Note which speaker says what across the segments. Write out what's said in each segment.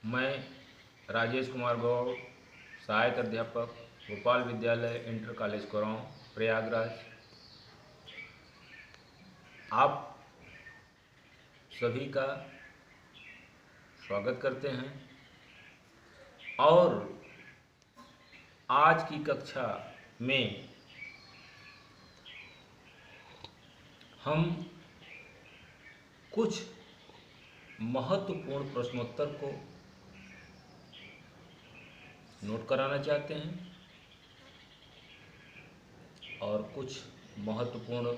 Speaker 1: मैं राजेश कुमार गौड़, सहायक अध्यापक, भोपाल विद्यालय इंटर कॉलेज कोरांव, प्रयागराज, आप सभी का स्वागत करते हैं। और आज की कक्षा में हम कुछ महत्वपूर्ण प्रश्नोत्तर को नोट कराना चाहते हैं और कुछ महत्वपूर्ण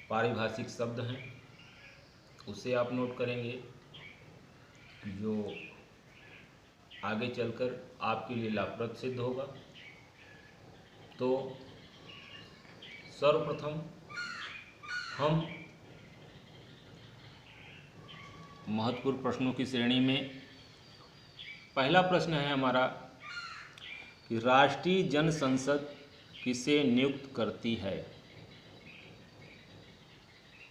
Speaker 1: पारिभाषिक शब्द हैं उसे आप नोट करेंगे, जो आगे चलकर आपके लिए लाभप्रद सिद्ध होगा। तो सर्वप्रथम हम महत्वपूर्ण प्रश्नों की श्रेणी में पहला प्रश्न है हमारा कि राष्ट्रीय जनसंसद किसे नियुक्त करती है।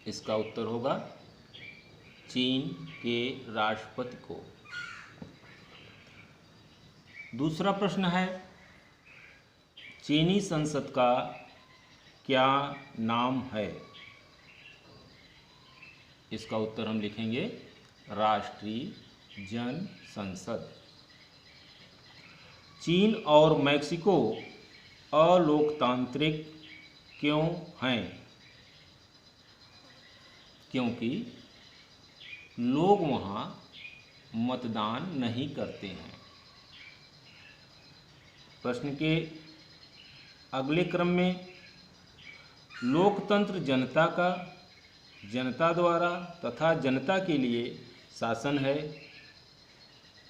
Speaker 1: इसका उत्तर होगा चीन के राष्ट्रपति को। दूसरा प्रश्न है चीनी संसद का क्या नाम है। इसका उत्तर हम लिखेंगे राष्ट्रीय जन संसद। चीन और मैक्सिको अलोकतांत्रिक क्यों हैं? क्योंकि लोग वहाँ मतदान नहीं करते हैं। प्रश्न के अगले क्रम में लोकतंत्र जनता का, जनता द्वारा तथा जनता के लिए शासन है।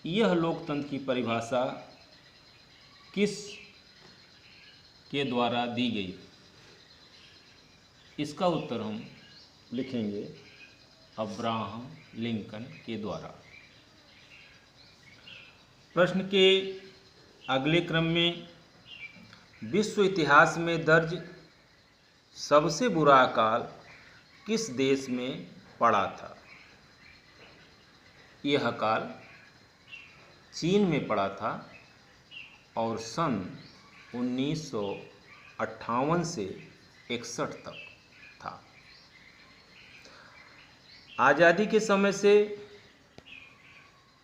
Speaker 1: यह लोकतंत्र की परिभाषा किस के द्वारा दी गई? इसका उत्तर हम लिखेंगे अब्राहम लिंकन के द्वारा। प्रश्न के अगले क्रम में विश्व इतिहास में दर्ज सबसे बुरा अकाल किस देश में पड़ा था? यह अकाल चीन में पड़ा था और सन 1958 से 61 तक था। आज़ादी के समय से,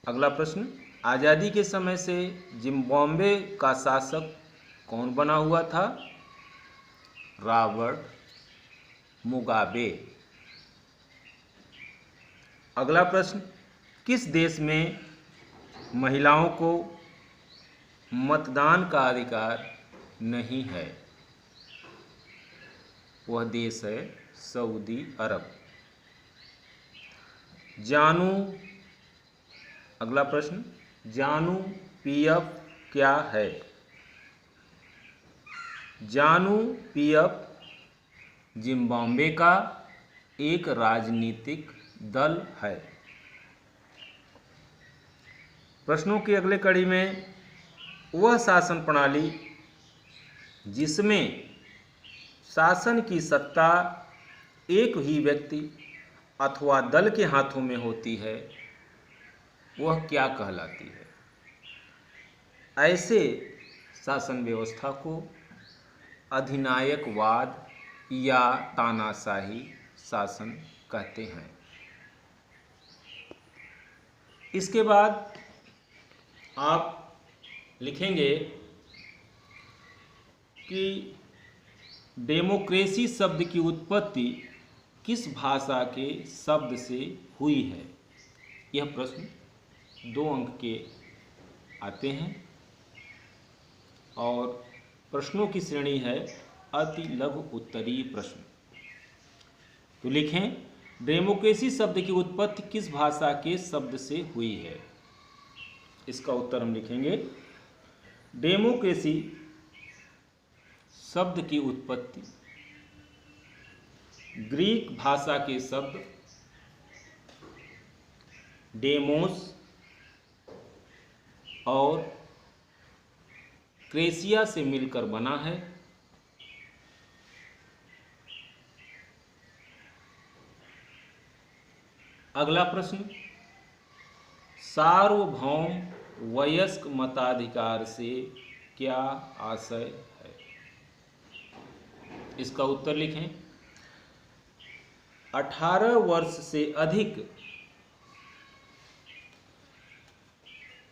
Speaker 1: अगला प्रश्न, आज़ादी के समय से जिम्बाब्वे का शासक कौन बना हुआ था? Robert Mugabe. अगला प्रश्न, किस देश में महिलाओं को मतदान का अधिकार नहीं है? वह देश है सऊदी अरब। जानू, अगला प्रश्न, जानू पीएफ क्या है? जानू पीएफ जिम्बाब्वे का एक राजनीतिक दल है। प्रश्नों की अगले कड़ी में वह शासन प्रणाली जिसमें शासन की सत्ता एक ही व्यक्ति अथवा दल के हाथों में होती है, वह क्या कहलाती है? ऐसे शासन व्यवस्था को अधिनायकवाद या तानाशाही शासन कहते हैं। इसके बाद आप लिखेंगे कि डेमोक्रेसी शब्द की उत्पत्ति किस भाषा के शब्द से हुई है। यह प्रश्न 2 अंक के आते हैं और प्रश्नों की श्रेणी है अति लघु उत्तरीय प्रश्न। तो लिखें, डेमोक्रेसी शब्द की उत्पत्ति किस भाषा के शब्द से हुई है। इसका उत्तर हम लिखेंगे डेमोक्रेसी शब्द की उत्पत्ति ग्रीक भाषा के शब्द डेमोस और क्रेसिया से मिलकर बना है। अगला प्रश्न, सार्वभौम वयस्क मताधिकार से क्या आशय है? इसका उत्तर लिखें। 18 वर्ष से अधिक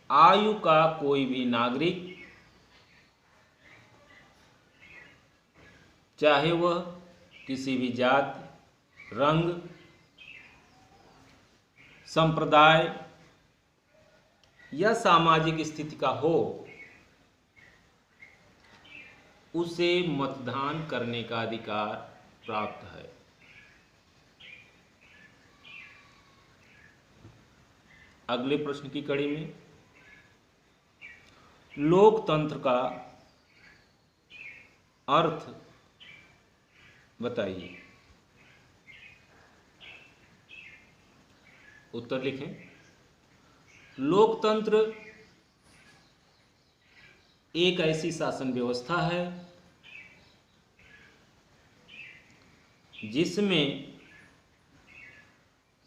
Speaker 1: आयु का कोई भी नागरिक, चाहे वह किसी भी जाति, रंग, संप्रदाय या सामाजिक स्थिति का हो, उसे मतदान करने का अधिकार प्राप्त है। अगले प्रश्न की कड़ी में लोकतंत्र का अर्थ बताइए। उत्तर लिखें। लोकतंत्र एक ऐसी शासन व्यवस्था है जिसमें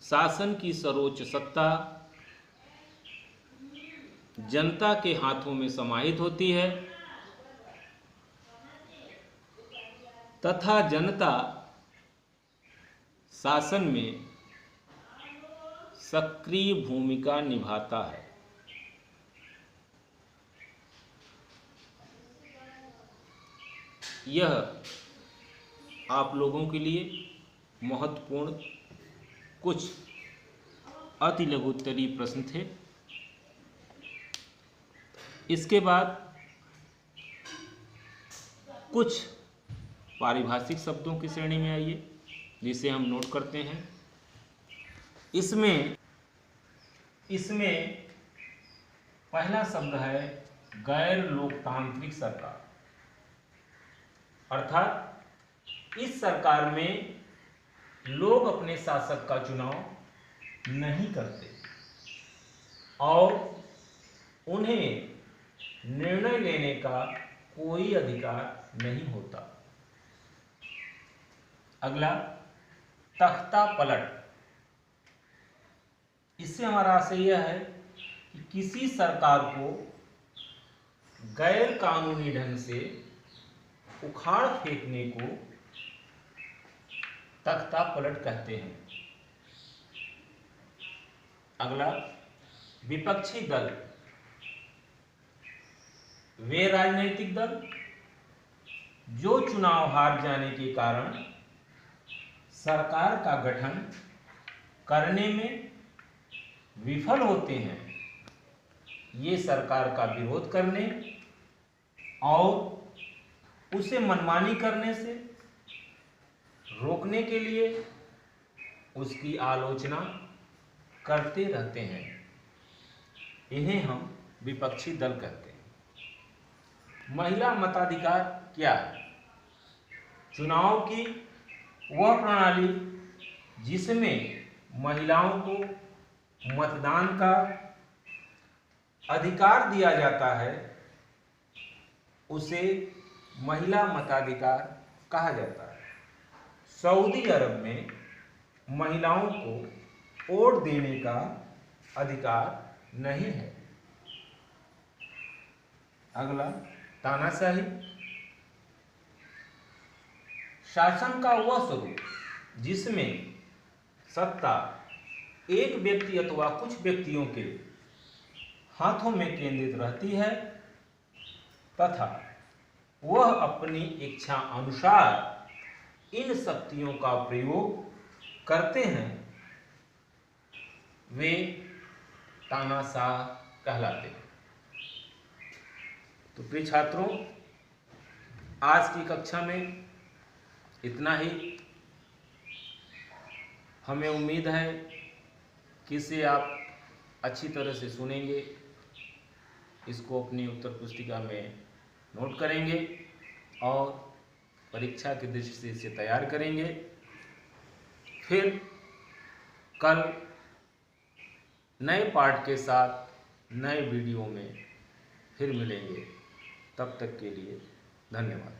Speaker 1: शासन की सर्वोच्च सत्ता जनता के हाथों में समाहित होती है तथा जनता शासन में सक्रिय भूमिका निभाता है। यह आप लोगों के लिए महत्वपूर्ण कुछ अति लघुत्तरीय प्रश्न थे। इसके बाद कुछ पारिभाषिक शब्दों की श्रेणी में आइए, जिसे हम नोट करते हैं। इसमें पहला शब्द है गैर लोकतांत्रिक सरकार, अर्थात इस सरकार में लोग अपने शासक का चुनाव नहीं करते और उन्हें निर्णय लेने का कोई अधिकार नहीं होता। अगला तख्ता पलट। इससे हमारा आशय यह है कि किसी सरकार को गैर कानूनी ढंग से उखाड़ फेंकने को तख्ता पलट कहते हैं। अगला विपक्षी दल। वे राजनीतिक दल जो चुनाव हार जाने के कारण सरकार का गठन करने में विफल होते हैं, ये सरकार का विरोध करने और उसे मनमानी करने से रोकने के लिए उसकी आलोचना करते रहते हैं। इन्हें हम विपक्षी दल कहते हैं। महिला मताधिकार क्या है? चुनाव की वह प्रणाली जिसमें महिलाओं को मतदान का अधिकार दिया जाता है, उसे महिला मताधिकार कहा जाता है। सऊदी अरब में महिलाओं को वोट देने का अधिकार नहीं है। अगला तानाशाही। शासन का वह स्वरूप जिसमें सत्ता एक व्यक्ति अथवा कुछ व्यक्तियों के हाथों में केंद्रित रहती है तथा वह अपनी इच्छा अनुसार इन शक्तियों का प्रयोग करते हैं, वे तानाशाह कहलाते हैं। तो प्रिय छात्रों, आज की कक्षा में इतना ही। हमें उम्मीद है कि इसे आप अच्छी तरह से सुनेंगे, इसको अपनी उत्तर पुस्तिका में नोट करेंगे और परीक्षा की दृष्टि से इसे तैयार करेंगे। फिर कल नए पाठ के साथ नए वीडियो में फिर मिलेंगे। तब तक के लिए धन्यवाद।